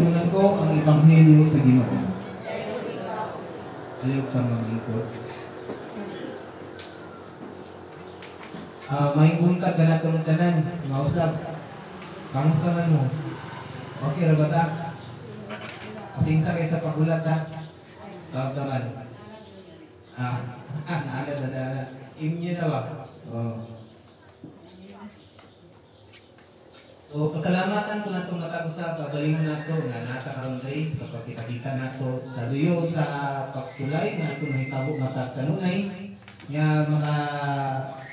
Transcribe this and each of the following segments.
maigsunan ko ang Ebanghelyo sa Ginoo. Ayaw ka mag-ikot. May buntag ka na itong tanan, mausap. Kamusta man mo? Okay ra ba ta? Singsa kayo sa pagulat ha? Saan naman? Naaga na. Immune na ba? So, pasalamatan ko na itong natapos sa pagalingan nato nga natakaroon rin sa pagkita-kita nato sa duyo sa pagsulay na itong nahitabo matatanunay nga mga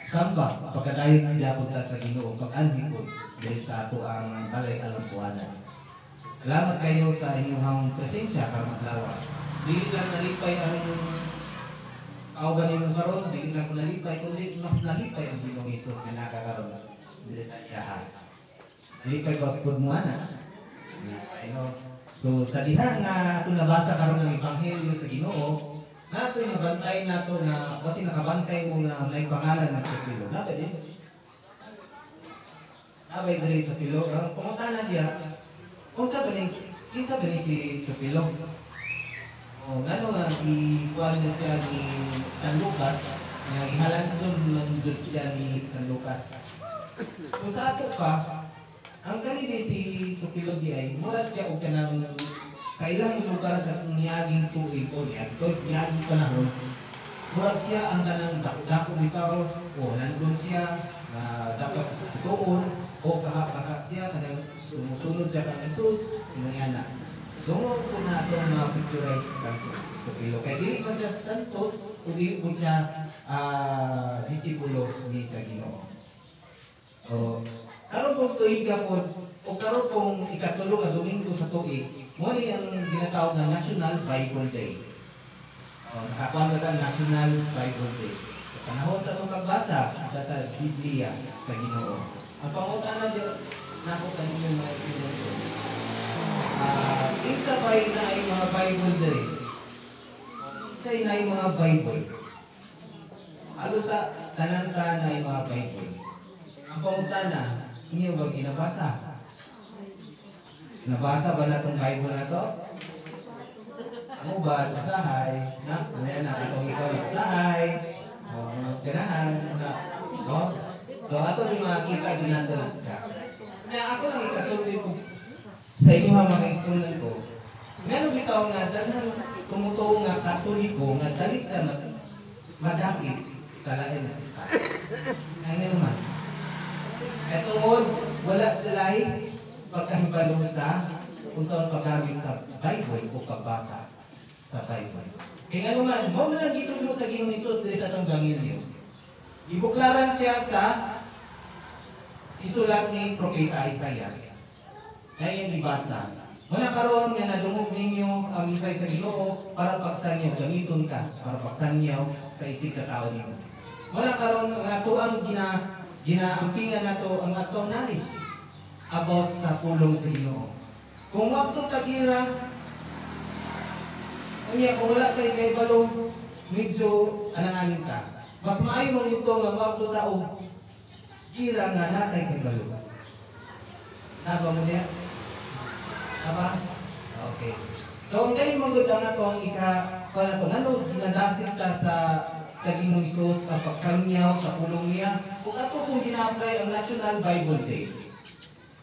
samba pagkadayon niya punta sa Ginoo pag-anhin ko dahil sa ato ang balay alampuanan. Salamat kayo sa inyong presensya para maglawa. Dili lang nalipay ang kauban yung karon, dili lang nalipay, kundi mas nalipay ang Ginoong Hesus na nakakaroon dili sa iyahan. Nalipay ba po mo na? So sa diha nga ito nabasa karon ng Ebanghelyo sa Ginoo, nato yung nabantay nato na kasi nakabantay mo na may pangalan ng Tepilo. Nabay din. Nabay din sa Tepilo. Ang pangutanan niya, kinsa ba ni si Tepilo? O ngano nga ikuan niya siya ni San Lucas, nga ihalan doon siya ni San Lucas. So sa ato pa, ang kanina si Tepilo di ay mura siya o kanang sa ilang lugar sa niyaging tuig o niyaging panahon, mura siya ang kanang dako bitaw o nandun siya na dapat tuon o kahapaka siya kanang sumusunod siya kang Isus, inanyana. Dungo po na itong mga picturize kang Tepilo. Kaya dili pa siya santos o dili po siya disipulo ni sa Ginoo. So, karon pong tuig po, o karon pong ikatulong na Domingo sa tuig, mo ni ang ginatawag na National Bible Day. Nakakuha na ka National Bible Day. Sa panahon sa itong pagbasa, sa Biblia sa Ginoo. Ang pangutana dyan, nakuha ninyo mga ito. Isa ba na ay mga Bible Day? Isa na ay mga Bible. Halos sa tanan ka na ay mga Bible. Ang pangutana, inyo ba ginabasa? Nabasa ba na itong Bible na ito? Ano ba? Basahay? Ayan na, itong ikaw basahay. Ganahan. So, ato yung makikita din natin siya. Na ako lang ikasulti ko sa inyo mga isunan ko. Ngayon bitaw nga, dahil tumutuo nga Katoliko, nga dali sa madakit sa lain na sita. Ngayon naman. Ito wala sila pagkahibalo sa usawang paggamit sa Bible o pagbasa sa Bible. Kaya nga naman, mo lang gitulong sa Ginoong Hesus dito sa itong Ebanghelyo. Ibuklaran siya sa isulat ni Propeta Isaias. Na iyong ibasa. Muna karon nga nadungog ninyo ang isay sa Ginoo para paksan niyo, gamiton ka para paksan niyo sa isig katao niyo. Muna karon nga ito ang ginaampingan nato ang atong knowledge about sa pulong sa Ginoo. Kung wapto tagira, kung wala kay balong, medyo ananganin ka. Mas maayo mo nito nga wapto tao, gira nga natay kay balong. Naba mo niya? Naba? Okay. So, ang galing mong gudang na ito ang ginadasit ka sa Ginoong Hesus, ang pagsamyaw sa pulong niya, kung ato kung gina-apply ang National Bible Day.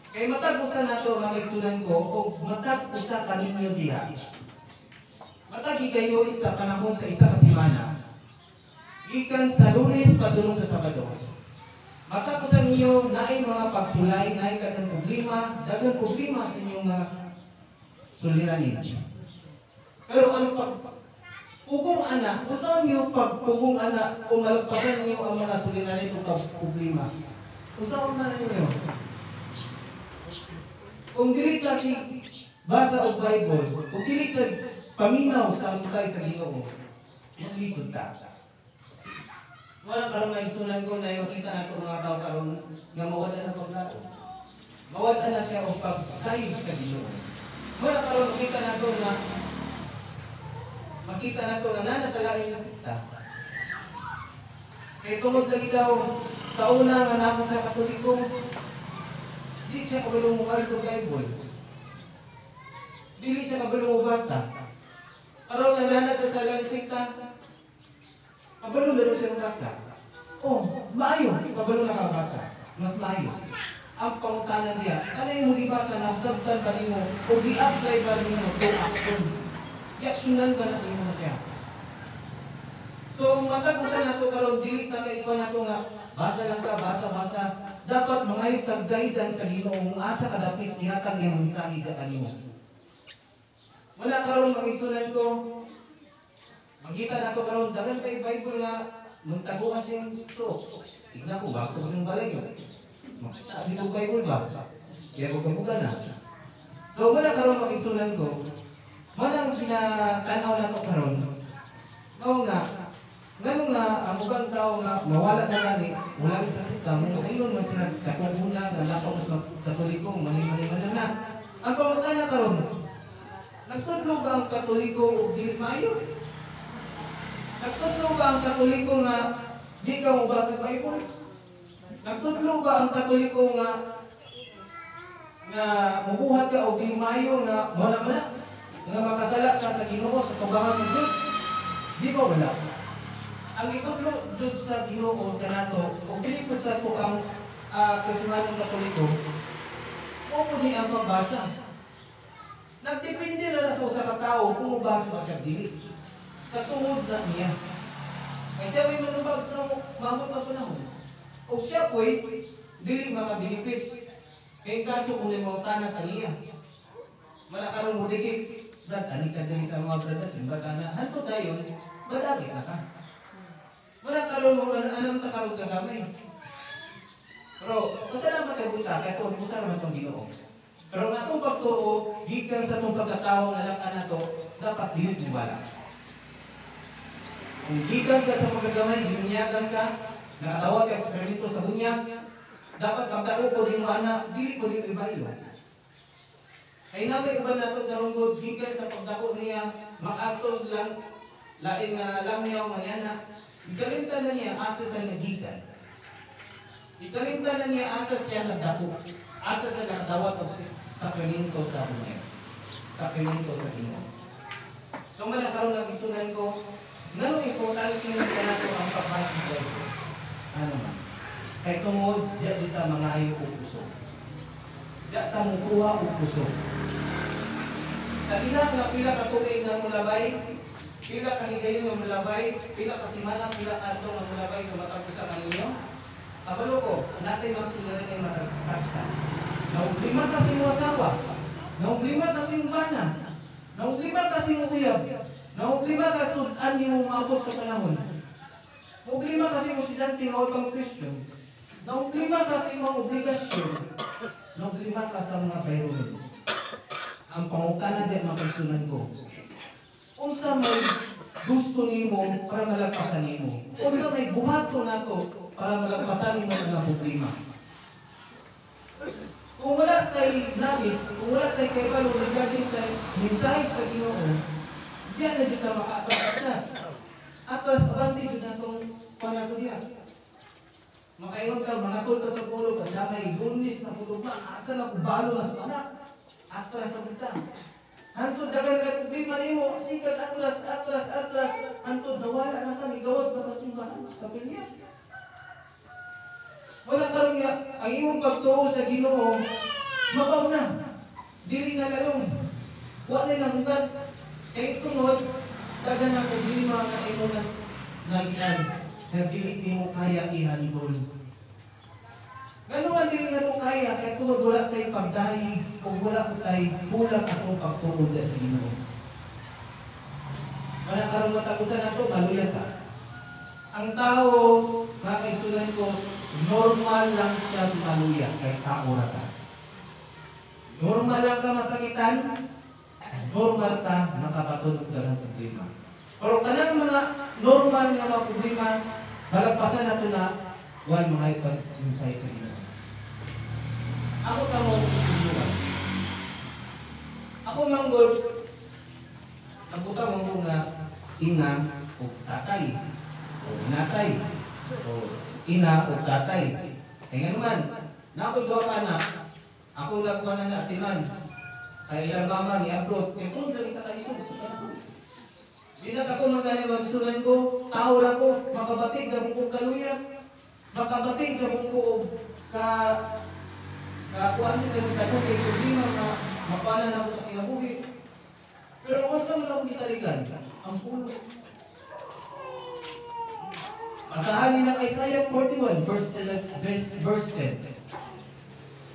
Kaya matag-usa na ito, mga isunan ko, o matag-usa kaninyo diha. Matagi kayo isa panahon sa isa kasimana. Ikan sa Lunes patulong sa Sabado. Matag-usa ninyo na ay mga pagsulay, na ay dagang problema sa inyong suliranin. Pero ang pugong anak, kung saan niyo pagpugong anak, kung malagpasan niyo ang mga suliranin o problema, kung saan na ninyo? Kung dili kasi basa o Bible, kung dili sa paminaw sa usay sa Ginoo, maglisod ka. Wala karon na isunan ko na makita nato mga tao karon nga mawala na paglao. Mawala na siya o pagkayo sa Ginoo. Wala karon makita nato na nana sa lain na sikta. Kaya tungod lagi daw sa una nga nako sa Katoliko, di siya kabulong mukha ito Bible. Dili siya kabalo mubasa. Karon nalana sa talang sikta. Kabalo lalo siya mubasa. Oh, maayo, kabalo na kabasa. Mas maayo. Ang pangutanan niya, kanay mo gibasa na sabtan ba nimo o gi-apply ba nimo to action? Reaksyonan ba na nimo siya? So, matag usa nato karon dili ta kay ikaw nato nga basa lang ka, basa. Dapat mangayog tag guidance sa Ginoo kung asa ka dapit ihatag imong mensahe ka kanimo. Wala karon makisunan ko. Makita nato karon dagan kay Bible nga magtaguan siyang so. Tignan ko ba ko siyang balay. Makita dito Bible ba? Kaya ko kamuga na. So wala karon makisunan ko. Manang pinatanaw nato karon. Mao nga ngano nga ang mukhang tao nga mawala na gani, wala sa sita mo ayon man sila katunguna nga lapaw sa Katoliko mani-mani na. Ang pangutana karon, nagtudlo ba ang Katoliko o dili maayo? Nagtudlo ba ang Katoliko nga di ka mabasa sa Bible? Nagtudlo ba ang Katoliko nga mabuhat ka o dili maayo nga wala nga makasala ka sa Ginoo sa tubangan sa Dios? Di ba wala? Ang itudlo jud sa Ginoo kanato ug dili pud sa ato ang kasuhanong Katoliko o po ni ang pagbasa. Nagdepende na sa usa ka tawo kung mabasa ba siya dili. Katungod na niya. Kaya siya may manubag sa mamot na panahon. O siya po'y dili maka-benefits. Kaya kaso kung may mga tanas kaniya. Malakaroon mo dikit. Brad, ani ka dali sa mga bradas. Baga na, hanto tayo, badagi na ka. Malakaroon mo, anong takarong kagamay. Pero, masalamat ka buta, kaya ito, masalamat ang Ginoo. Pero nga itong pagtuo, gikan sa itong pagkatao na lang na to, dapat dilit mo bala. Kung gikan ka sa pagkagamay, ginunyagan ka, nakatawag ka sa permito sa bunyag, dapat pagtao ko din mo anak, dili ko din ibayo. Kaya namin iba na itong karunggod, gikan sa pagdako niya, makatog lang, laing lang niya o manyana, ikalimtan na niya asa sa nagikan. Ikalimtan na niya asa siya nagdako, asa sa nakatawag o sakramento sa bunyag. Sakramento sa Ginoo. So malakaroon ng isunan ko, nanong importante na nato ang pagbasa ng Bible. Ano man? Kaya tungod, diya dita mga ayo o puso. Diya ta mukuha o puso. Sa ina nga pila ka tugig nga mulabay, pila ka higayon nga mulabay, pila ka simana, pila ka ato nga mulabay sa matag usa ka ninyo. Kabalo ko, natin mga sila rin ay matagtaksa. Naubliman kasi mo asawa, naubliman kasi mo bana, naubliman kasi mo uyab, naubliman kasi sudan niyo umabot sa panahon. Naubliman kasi mo estudyante nga upang Christian. Naubliman kasi mo obligasyon. Naubliman kasi sa mga bayron. Ang pangutana din mapagsunan ko. Unsa may gusto nimo para malagpasan nimo. Unsa may buhaton nato para malagpasan nimo mga problema. Kung wala kay knowledge, kung wala kay kaibalo regarding sa mensahe sa Ginoo, diyan na dito makakapagtas. Atas abanti dito na itong panato diyan. Makaingon ka, mangatol ka sa pulog, at damay gunis na pulog ba, asa na kubalo na sa anak. Atras sa bita. Hantod dagan ka problema nimo, sikat atras, hantod nawala na ka, nigawas na kasimbahan sa kapilya. Wala karon nga ang imong pagtuo sa Ginoo mabaw na. Dili na lalong. Wa na hunggan. Kay tungod dagan ang problema nga imo nas nagian. Na dili nimo kaya ihandol. Ngano nga dili nga mo kaya kay tungod wala tay pagdahig o wala ko tay kulang atong pagtuo sa Ginoo. Wala karon matagusan nato maluya sa. Ang tao nga kaisulan ko normal lang siya maluya kay tao ra ka. Normal lang ka masakitan, normal ka makapatulog ka ng problema. Pero kanang mga normal nga mga problema, malagpasan nato na wal mga ipag-insight sa Ginoo. Ako kamo tuturuan. Ako manggod, nabuta mo nga ina o tatay, o natay, o ina o tatay. Kaya naman, nako'y doon anak, ako lagwan na atiman. Sa ilang mama ni abroad, kaya kung dali sa kaisod, bisag ako magaling magsunan ko, tao lang ko, makabatid, gabong ko kaluya, makabatid, gabong ko kuhaan ko kayo sa kung kayo problema na mapanan ako sa kinabuhi. Pero kung saan mo lang akong isaligan, ang pulo. Asahan niyo ng Isaiah 41, verse 10.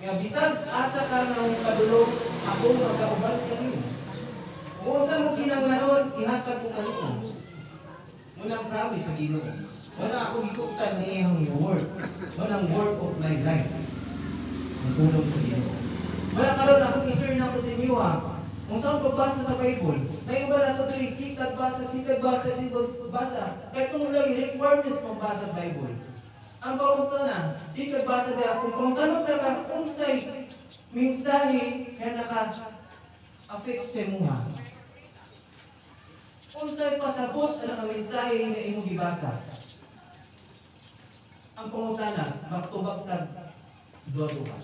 Nga bisag asa ka ng kadulog, ako magkauban kayo. Kung saan mo kinanglanon, ihatag ko kayo. Munang promise sa Ginoo. Wala akong ikutan na iyang word. Walang word of my life. Ang tulong sa Ginoo. Wala karon akong i-share na ako sa inyo ha. Kung saan pagbasa sa Bible, may iba na ito sikat basa. Kahit kung lang requirements magbasa sa Bible. Ang paunta na, sikat basa na kung tanong ka kung sa'y mensahe na naka-affect sa mga. Kung sa'y pasabot na mensahe na imong gibasa. Ang paunta na, magtubag ka dua-dua.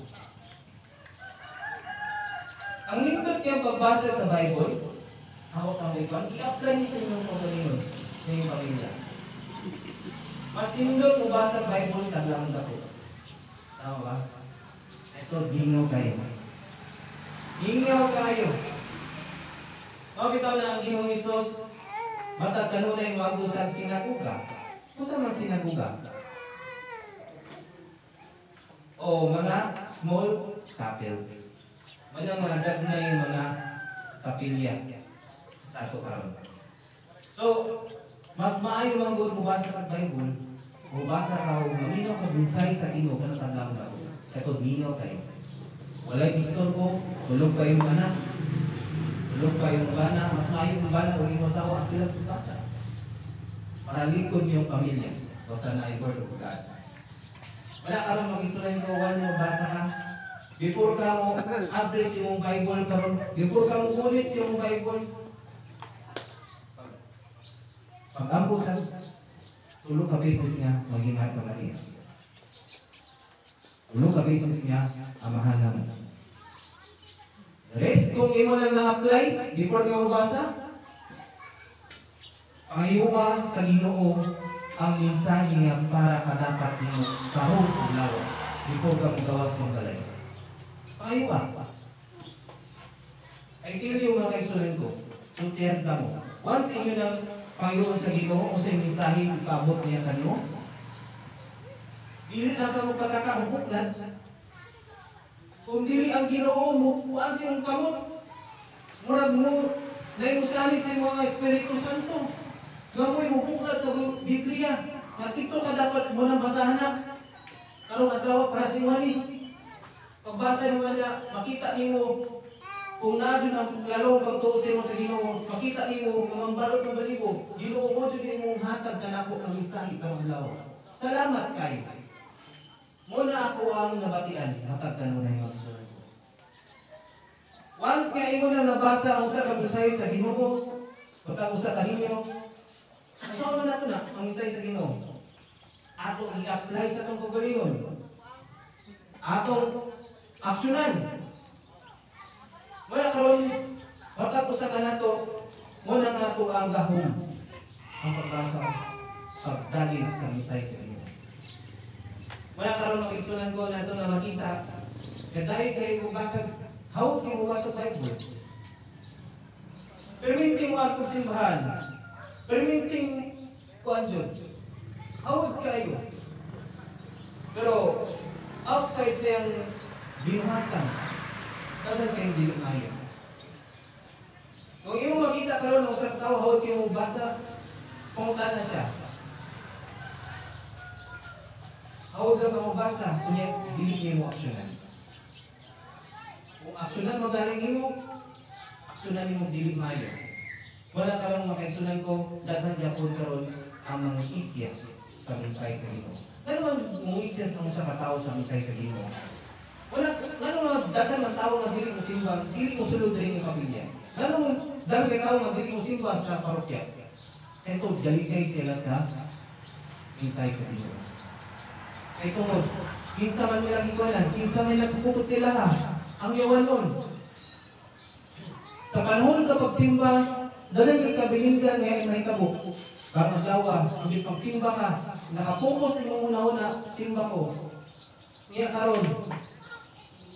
Ang nindot niya pagbasa sa Bible, ako ang ipan, i-apply niyo sa inyong pagkalingon sa inyong pamilya. Mas nindot mo basa sa Bible, taglang ako. Tama ba? Ito, gingaw kayo. Gingaw kayo. Mabitaw na ang Ginoong Hesus, matag kanunay wago sa sinaguga. Kung saan ang sinaguga? O mga small chapel. Mga dagnay mga kapilya sa ato karon. So, mas maayo man gud mubasa ka Bible, mubasa ka o maminaw ka mensahe sa Ginoo kanang taglang ka. Kato minaw kayo. Walay pistol ko, tulog pa yung bana. Tulog pa yung bana, mas maayo yung bana o yung asawa at bilang basa. Para likod yung pamilya. Basta na ay word of God. Wala ka rin mag-isulay ko, wala mo basa ka. Before ka mo address yung Bible karon, before ka mo ulit yung Bible, pag-ampusan, tulog ka beses niya, mag-ingat ka Maria. Tulog ka beses niya, amahan naman. The rest, kung imo lang na-apply, before ka mabasa, pangayowa sa Ginoo ang mensahe niya para kadapat mo karong adlaw before ka magawas mong galay. Pangayowa. Ay tili yung mga kaisulan ko, kung tiyerta mo. Once inyo ng pangayowa sa Ginoo o sa mensahe ipabot niya kanyo, dili na ka mo pagkakahubuklan. Kung dili ang Ginoo mo, kuan siyang kamot. Murag mo, na yung salis sa mga Espiritu Santo. Gamoy mo buklat sa Biblia. Natito ka dapat mo nang basahan na. Karong adlaw para sa iwali. Pagbasa ni niya, makita nimo kung nadyo ang lalong pagtuusin mo sa Ginoo, makita nimo kung mambalot ng balibo, Ginoo mo dyan imong hatag ka na po ng mensahe karong adlaw. Salamat kayo. Muna ako ang nabatian, hatag ka na yung magsulat ko. Once nga imo na nabasa ang usa ka mensahe sa Ginoo, patang usa ka ninyo, masaon na nato na ang mensahe sa Ginoo. Atong i-apply sa atong kagalingon. Atong aksyonan. Wala karon matapos sa kanato, muna nga ito ang gahom ang pagbasa pagdalin sa mensahe sa Ginoo. Wala karon makisunan ko na ito na makita na dahil kayo magbasa, how kayo magbasa Bible? Perminting mo ang simbahan. Perminting kuan dyan. Hawag kayo. Pero outside siyang binuhatan, talagang kayong dili maya. Kung imo makita karon ng usang tao, hawag kayo magbasa, pumunta na siya. Hawag lang ka magbasa, kunya dili kayo mo aksyonan. Kung aksyonan mo galing imo, aksyonan mo dili maya. Wala ka lang makaisunan ko, daghan Japon karon ang mga ikyas sa mensahe sa Ginoo. Ano man mga ikyas ng sa katao sa mensahe sa Ginoo? Wala, ano mga daghan ng tao nga dili mo simba, dili mo sulod rin yung pamilya. Ano mo daghan ng tao nga dili mo simba sa parokya? Ito, galikay sila sa mensahe sa Ginoo. Ito mo, kinsa man nila gikuanan, kinsa man nila pupukot sila ha, ang yawan nun. Sa panahon sa pagsimba, dali kay kabilinggan nga mahitabo. Karong adlaw, hindi pagsimba ka, nakapokus na yung una-una, simba ko. Niya karon,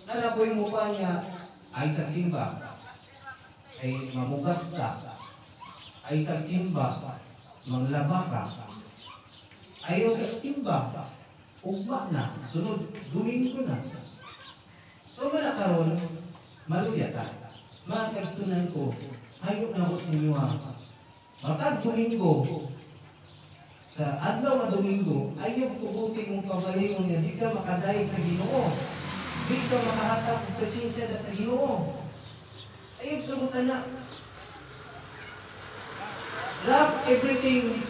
nalaboy mo pa niya ay sa simba, ay mamugas ka, ay sa simba, manglaba ka, ayaw sa simba, ugma na, sunod, Domingo na. So mana karon, maluya ka. Mga kagsunan ko, ayaw na ko sa inyo ha. Matag Domingo, sa adlaw na Domingo, ayaw kubuti mong kabalingon niya, di ka makadayag sa Ginoo. Di ka makahatap ng presensya sa Ginoo. Ayaw sugutan na. Love everything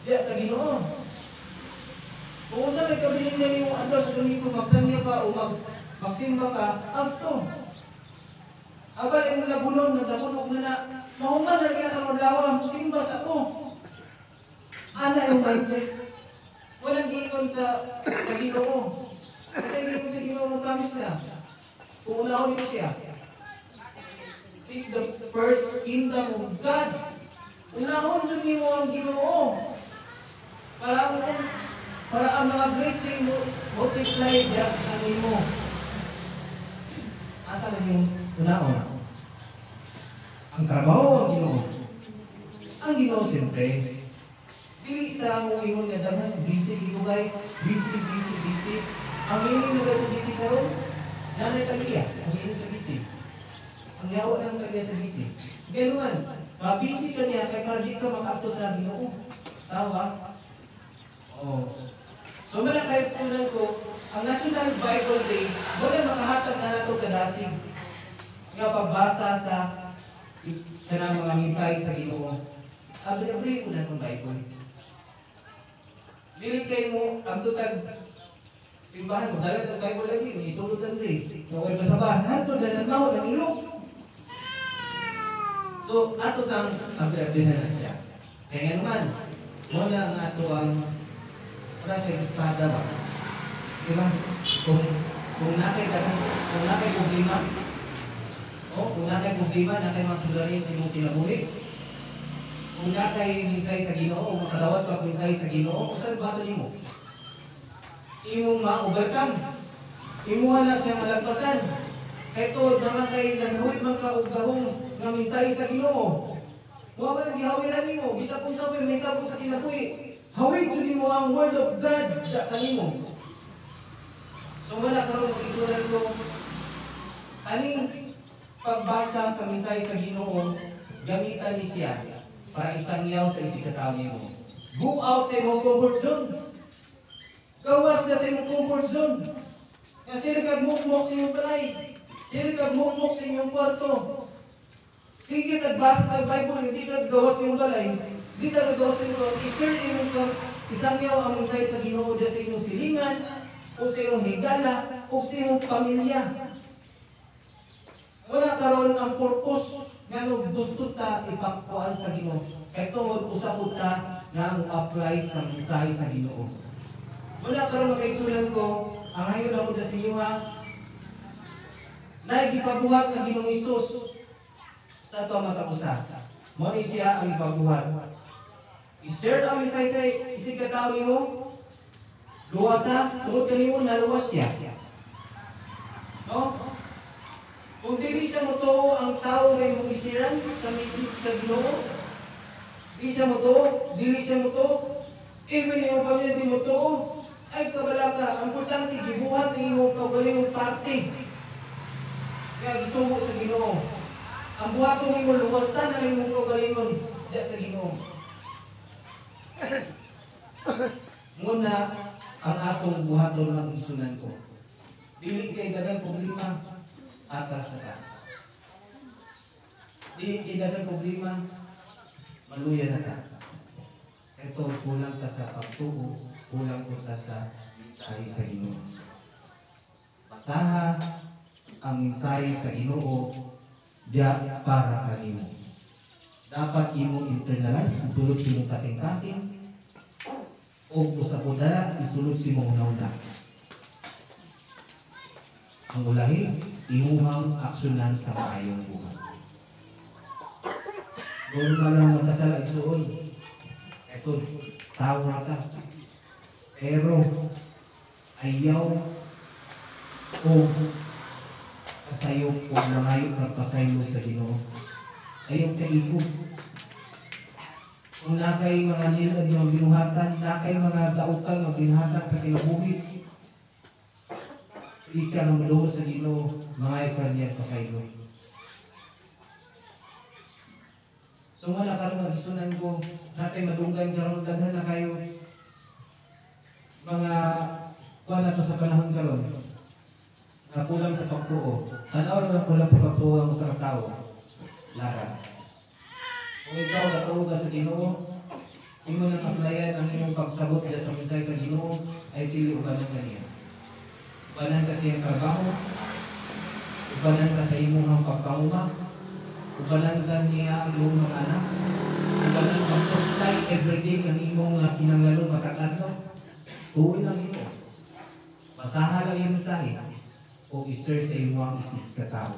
diya sa Ginoo. Kung saan may kabiling niya yung adlaw sa Domingo, magsanya ka o magsimba ka, agto. Abal ay mula bulon, nagdapunog na na, mahuman na liya ng lawa, musimba sa ko. Ana yung mindset. Walang giingon sa Ginoo. Kasi giingon sa Ginoo ng promise na. Kung unahon nito siya. Seek the first kingdom of God. Unahon yun mo ang Ginoo. Para ang mga blessing mo multiply diya sa imo. Asa na yung unahon? Ang trabaho ang Ginoo. Ang Ginoo siyempre, dili ta mo ingon nga daghan busy gigugay, busy. Ang meaning mo sa busy karon, nanay tagiya, ang meaning sa busy. Ang yawa ng tagiya sa busy. Ganoon, busy ka niya kay para di ka makaapto sa Ginoo. Tawa? Oh. So man kahit sunan ko, ang National Bible Day, wala makahatag na nato kadasig nga pagbasa sa kanang mga mensahe sa Ginoo. Abri-abri ko na itong Bible. Dili kay mo ang tutag simbahan mo, dahil ang Bible lagi, may isulutan rin. So, ay basabahan, hanto na ng maho, ng ilog. So, ato sang abri-abrihan na siya. Kaya naman, wala ang ato ang para sa espada ba? Diba? Kung nakay problema, kung nakay problema, nakay masulari sa imong kinabuhi, kung nakay minsay sa Ginoo, o makadawat ka minsay sa Ginoo, kung saan bato nimo? Imong ma-overcome. Imuha na siya malagpasan. Kaya to, naman kay naghuwit man ka og gahong nga minsay sa Ginoo. Huwag mo nang gihawiran nimo, bisa kung sa may tapos sa kinabuhi. Hawid to nimo ang word of God da kanimo. So wala karon mag-isuran ko aning pagbasa sa mensahe sa Ginoo, gamitan ni siya para isangyaw sa isikataw nimo. Go out sa imong comfort zone. Gawas na sa imong comfort zone. Nga sila kagmukmok sa imong balay. Sila kagmukmok sa imong kwarto. Sige nagbasa sa Bible, hindi ka gawas sa imong balay. Hindi ka gawas sa imong kwarto. I-share imong isangyaw ang mensahe sa Ginoo sa imong silingan, o sa imong higala, o sa imong pamilya. Wala karon ang purpose nga gusto ta ipakpuan sa Ginoo. Kaya tungod usapod ta nga mo-apply sa mensahe sa Ginoo. Wala karon makaisulan ko, ang hayon na ko sa inyo ha, na ipabuhat ng Ginoong Hesus sa ito matapusan. Muna siya ang ipabuhat. I-share ang mensahe sa isikataw nimo, luwas na, tungod kanimo na luwas siya. No? Kung dili siya mo to ang tao ngay mong isiran sa message sa Ginoo, di siya mo to, dili siya mo to, even yung pamilya di mo to, ay kabala ka, ang importante, gibuhat ng iyong kaugalingong parte. Kaya gusto mo sa Ginoo. Ang buhat ng iyong luwasan ng iyong kaugalingon diya sa Ginoo. Muna, ang atong buhaton ng isunan ko. Dili kay dagang problema, atas na ka. Dili kay dagang problema, maluya na ka. Ito, kulang ka sa pagtuo, kulang ka sa mensahe sa Ginoo. Basaha ang mensahe sa Ginoo diya para kanimo. Dapat imong internalize, isulod si mong kasing-kasing, o usapoda, isulod si mong nauna. Ang ulahi, imuhang aksyonan sa maayong buhay. Doon ka lang magkasala isuon. Ito, tawa ka. Pero, ayaw o kasayo o nangayo ng kasayo sa Ginoo. Ayaw ka ikot. Kung nakay mga nilad yung binuhatan, nakay mga dautan ng binuhatan sa kinabuhi, ika ng maluho sa Ginoo, mga ikarniyan kasayo. So wala karon nga gisunan ko natay madunggan karon daghan na kayo mga wala to sa panahon karon. Na kulang sa pagtuo. Tanaw na kulang sa pagtuo ang sa tao. Lara. Kung ikaw natuo ka sa Ginoo, imo nang aplayan ang imong pagsabot sa mensahe sa Ginoo ay dili uganan kaniya. Uganan ka sa iyong trabaho. Uganan ka sa imong pagkauma. Ubalan ka niya ang iyong mga anak. Ubalan ka supply everyday ang imong pinanglalo makakadlaw. Tuwi lang ito. Basaha lang yung mensahe o i-search sa imong isip katao.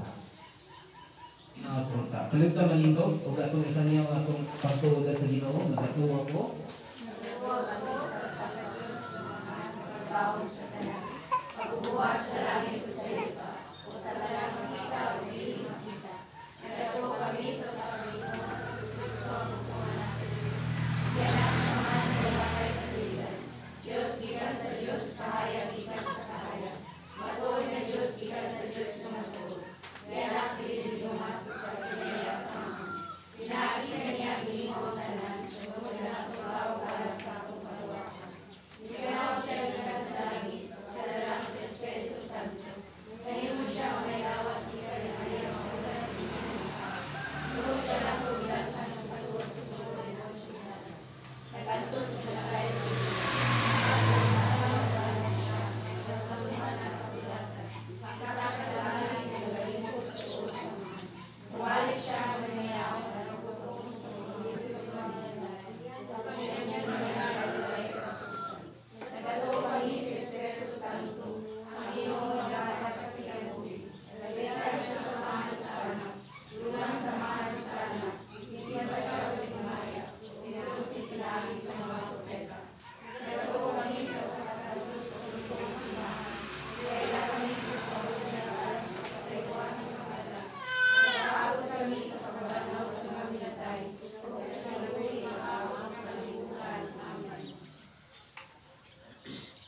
Pinakapunta. Kalipta malindog o atong isa niya atong pagtuod sa Ginoo, magatuwa ko. Pagbubuhat sa langit o sa lupa, o sa talang makita o hindi makita. Nagdato kami sa Panginoon sa Kristo ang mga nasa Diyos. Yanak samahan sa bakay katuligan. Diyos gikan sa Diyos, kahayag gikan sa kahayag. Matuod na Diyos gikan sa Diyos na matuod. Yanak dililumat sa pinaya samahan. Pinaagi ka niya ginoo tanan, tungkol na tumaw para sa akong kaluwasan. Ikanaw siya gikan sa langit, sa dalang sa Espiritu Santo. Nahimo siya may lawas ni kanya mga ulan. Turod siya lang tugilan sa tuwag sa suwag ng siya. Nagantod sa lakay ng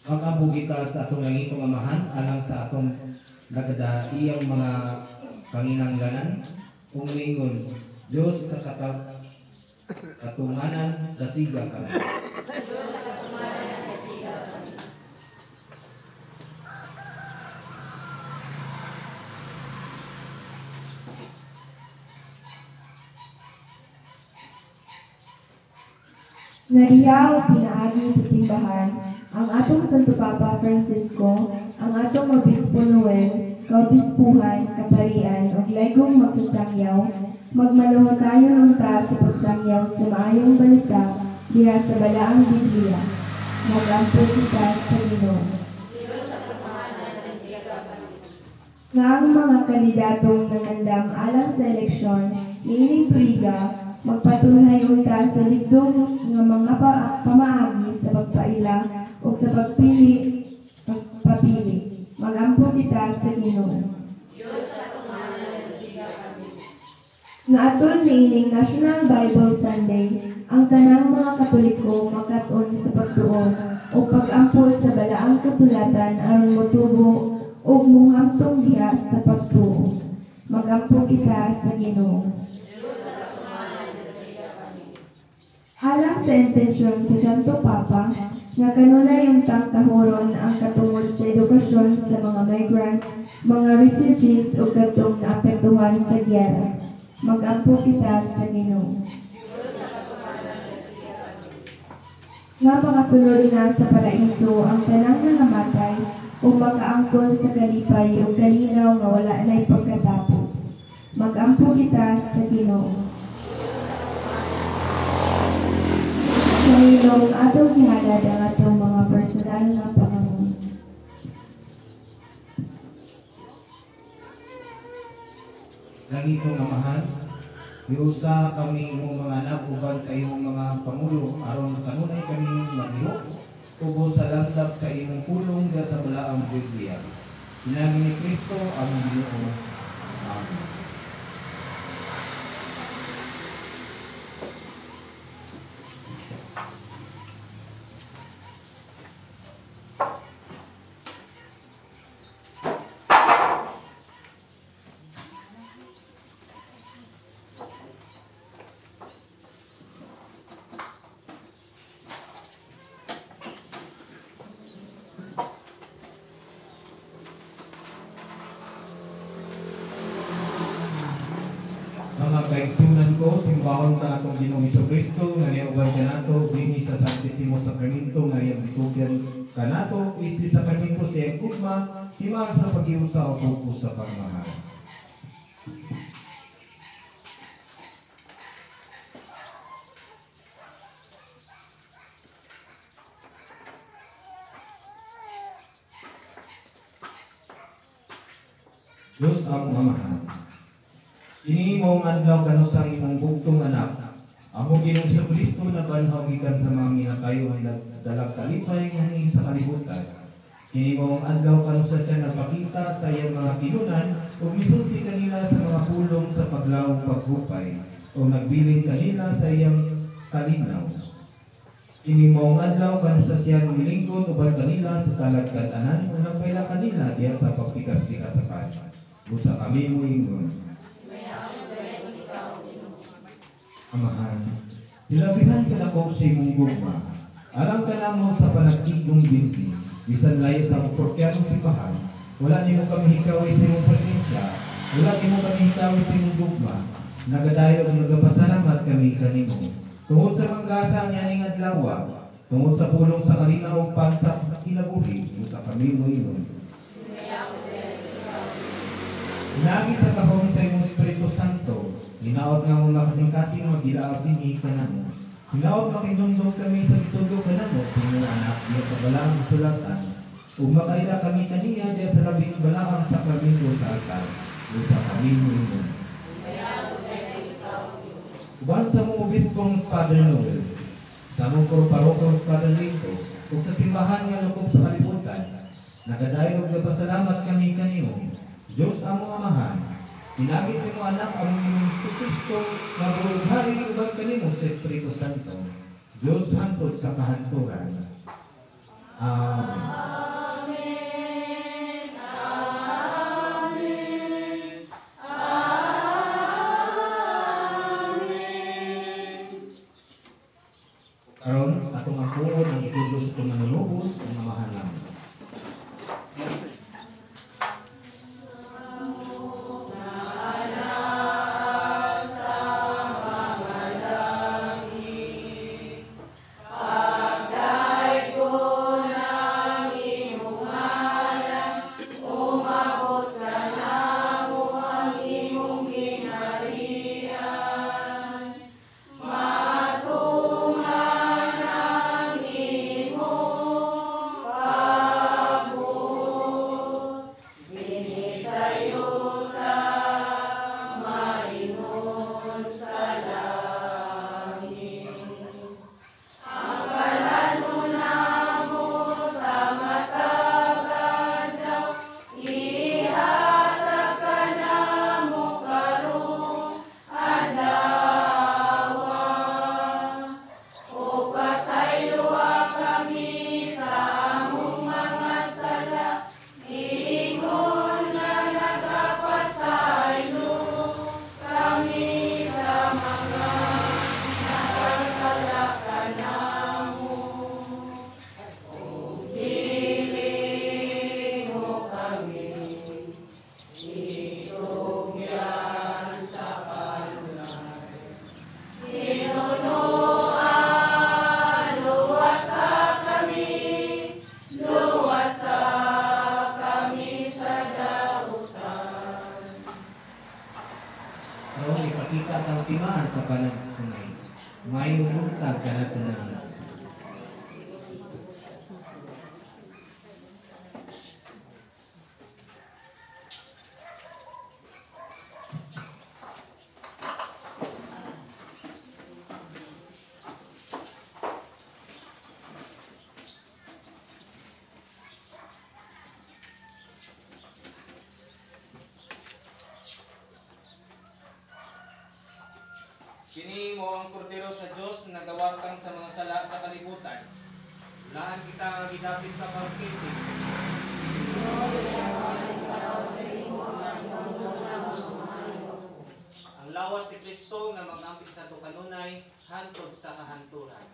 Makabugi ka sa atong langitong amahan, alang sa atong nagadaiyang mga panginanglanan, umingon, Diyos sa katunganan, kasiga ka. Diyos sa katumaran at kasiga kami. Nariya o pinaagi sa simbahan ang atong Santo Papa Francisco, ang atong Obispo Noel, kaobispuhan, kaparian, o legong magsasangyaw, magmanuha tayo ng ta sa pagsangyaw sa maayong balita diha sa balaang Biblia. Mag-ampo kita sa Ginoo. Diyos sa katumaran at kasiga kami. Nga ang mga kandidatong nangandam alang sa eleksyon, niining tuiga, magpatunay unta sa ligdong nga mga pamaagi sa pagpaila o sa pagpapili. Mag-ampo kita sa Ginoo. Diyos sa katumaran at kasiga kami. Nga aton niining National Bible Sunday, ang tanang mga Katoliko magkaton sa pagtuon o pag-ampo sa balaang kasulatan aron motubo o muhamtong diha sa pagtuo. Mag-ampo kita sa Ginoo. Alang sa intensyon sa Santo Papa, nga kanunay yung tangkahuron ang katungod sa edukasyon sa mga migrants, mga refugees o katong naapektuhan sa giyera. Mag-ampo kita sa Ginoo. Nga makasunod na sa paraiso ang tanang nga namatay o makaangkon sa kalipay o kalinaw nga wala na'y pagkatapos. Mag-ampo kita sa Ginoo. Panginoong atong gihalad ang atong mga personal na Panginoon. Langitong amahan, Iusa kami imong mga anak uban sa imong mga pangulo aron kanunay kami mahimo ubos sa lantab sa imong pulong sa balaang Biblia. Pinagi ni Kristo ang Ginoo. Amen. Mga kaigsunan ko, simbahon ka atong Ginoong Kristo nga niuban ka nato dinhi sa Santisimo Sakramento nga iyang bitugyan ka nato isip sa sakramento sa iyang gugma himang sa paghiusa o focus sa pagmamahal. Diyos ang mamahal. Kini mong adlaw kanu sa imong bugtong anak. Amo Ginoong sa Kristo na banhaw gikan sa mga minakayo ang dalang kalipay ngani sa kalibutan. Kini mong adlaw kanu sa siya nagpakita sa iyang mga kinunan ug misulti kanila sa mga pulong sa paglawong paghupay o nagbilin kanila sa iyang kalinaw. Kini mong adlaw kanu sa siya milingkod uban kanila sa talagkad-anan ug nagpaila kanila diya sa pagpikas-pikas sa kanila. Busa kami mo ingon. Amahan, nilabihan ka na ko sa imong gugma. Alam ka namo sa panagtigong binti, bisan layo sa porkyano sipahan, wala nimo kami hikawi sa imong presensya, wala nimo kami hikawi sa imong gugma. Nagadayo ug nagapasalamat kami kanimo. Tungod sa manggasa niya ning adlaw, tungod sa pulong sa karina ug pansa kinabuhi, busa kami mo ingon. Lagi sa kahon sa imong Espiritu Santo, hinaot nga mong makasing-kasing mag-ilaab din ka na mo. Hinaot makindundog kami sa itudog ka na mo, sino anak niya sa balang sulatan. Ug makaila kami kaniya diya sa labing balang sa kamino sa altar, o sa kamino mo. Uban sa mong obispong Father Noel, sa mong parokong Father Lito, ug sa simbahan nga lukog sa kalibutan, nagadayog na pasalamat kami kanimo. Diyos ang mga amahan, pinagis mo anak ang inyong Kristo na buhay uban kanimo sa Espiritu Santo. Diyos hantod sa kahanturan. Amen. Karon atong ang puon ang itudlo sa itong manunubos ang amahan namin. ipakita ang timaan sa panagsunay. Mayong buntag ka na tunang. Kini mo ang kordero sa Dios na nagawatang sa mga sala sa kalibutan. Lahan kita nga gidapit sa bangkete. Ang lawas ni Kristo nga mag-ampit sa kanunay hantod sa kahanturan.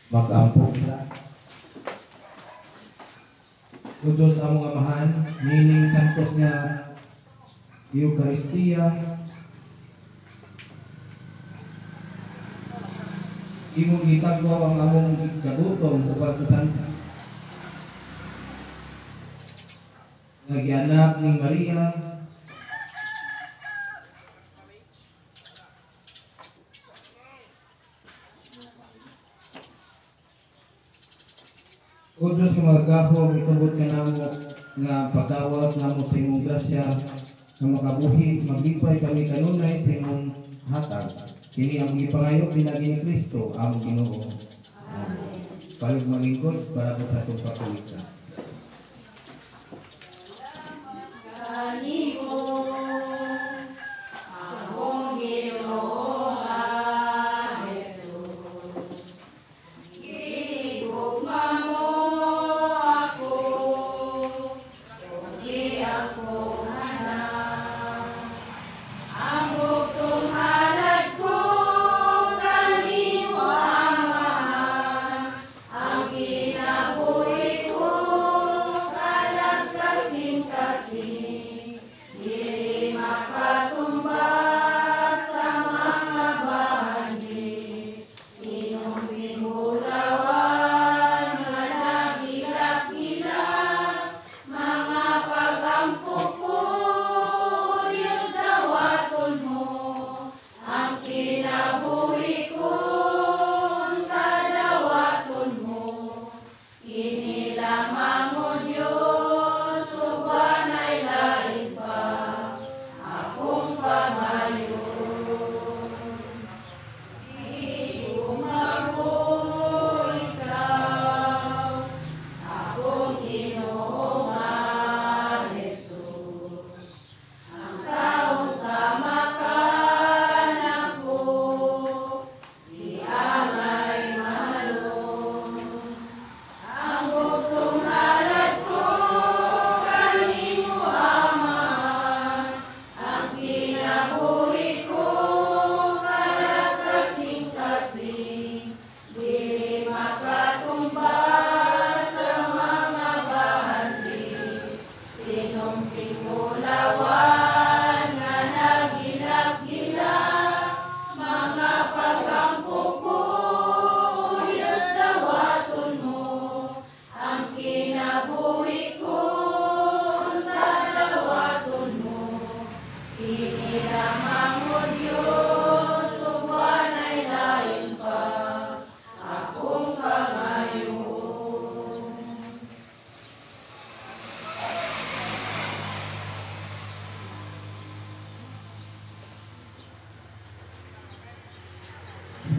Mag-ampo kita. Udos ang mga amahan, nining santos nga Eucharistia, imong gitagwa ang among kagutom upang sa Santa. Nagianak ni Maria, o Diyos nga magagahom, itubod ka namo nga patawad namo sa imong grasya nga makabuhi, maglipay kami kanunay sa imong hatag. Kini ang ipangayok dinagi ni Kristo, ang Ginoo. Amen. Palug malingkod para sa atong kapulitan. Ang kinabuhi ko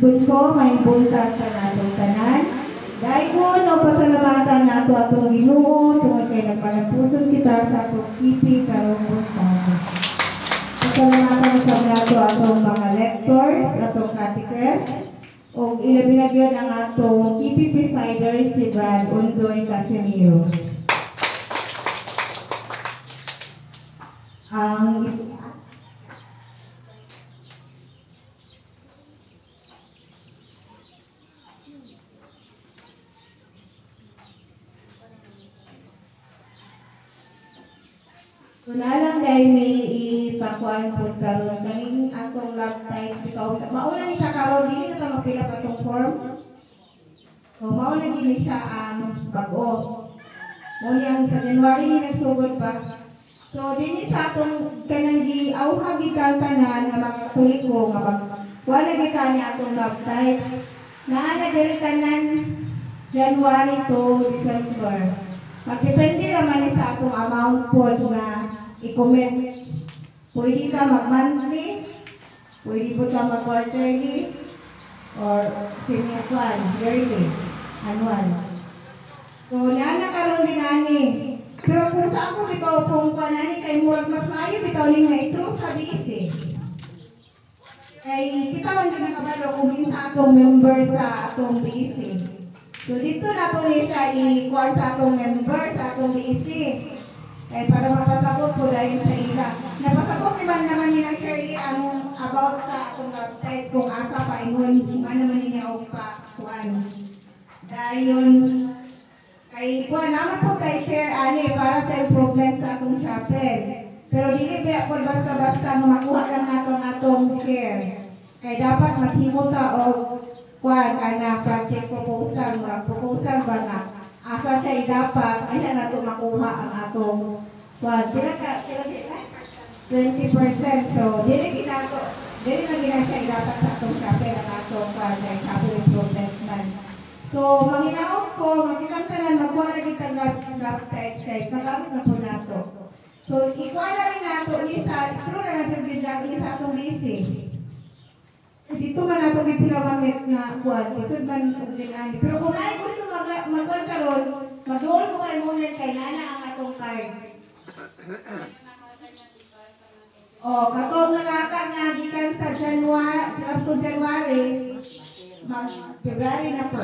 Gusto ko may buntag sa natong tanan. Dahil ko, no, pasalamatan na ito atong Ginoo, tungkol kay nagpanapuson kita sa atong kipi karong buntag. Pasalamatan sa nato atong mga lectors, atong catechists, o ilabi na yun ang atong kipi presider si Brad Undoy Casimiro. Ang Kunalang dahil may ipakuan po karon kaning atong lab type bitaw. Mauna ni siya karon dili na ta mapila pa tong form. So mauna ni siya ang bag-o. Muna ang sa January ni nagsugod pa. So dinhi sa atong kanang giawha gikan tanan nga mga Katoliko nga wala gikan ni atong lab type. Naa na diri tanan January to December. Magdepende naman sa atong amount po na i-comment. Pwede ka mag-monthly, pwede po ka mag-quarterly, or semi-annual, yearly, annual. So, nakaroon din ani. Pero kung sa ako, ikaw kung panani kay murag mas maayo, ikaw rin nga ito sa BC. Kay kita man yung nakabalo kung minsan atong member sa atong BC. So dito na po niya siya i-kuwan sa atong member, sa atong BC. Eh, para mapasabot po dahil sa ila. Napasabot naman ni Shirley ang about sa atong website kung asa pa ingon, ano man niya o pa kuwan. Dahil yun, kay kuwan naman po kay share ani para sa improvement sa atong chapel. Pero dili ba po basta-basta makuha lang nato atong share. Kay dapat maghimo ta og kuwan ana project proposal, proposal ba na asa siya dapat ayan nato makuha ang atong kuwan. Sila 20%. So dili ginato, dili na gina siya dapat sa atong chapel ang atong kuwan kay chapel improvement man. So manginaot ko, makitang tanan magkuha na kitang lab test kay magamit na po nato. So ikuha na rin nato ni sa true na natin bilang ni sa atong BC. Dito man nato gipilamamit na kuwan, isod man og dinani. Pero kung ay gusto magkuhan karon, mag-roll mo kay muna kay nana ang atong card. Oh, katong nakaka nga gikan sa January, up to January, February na po.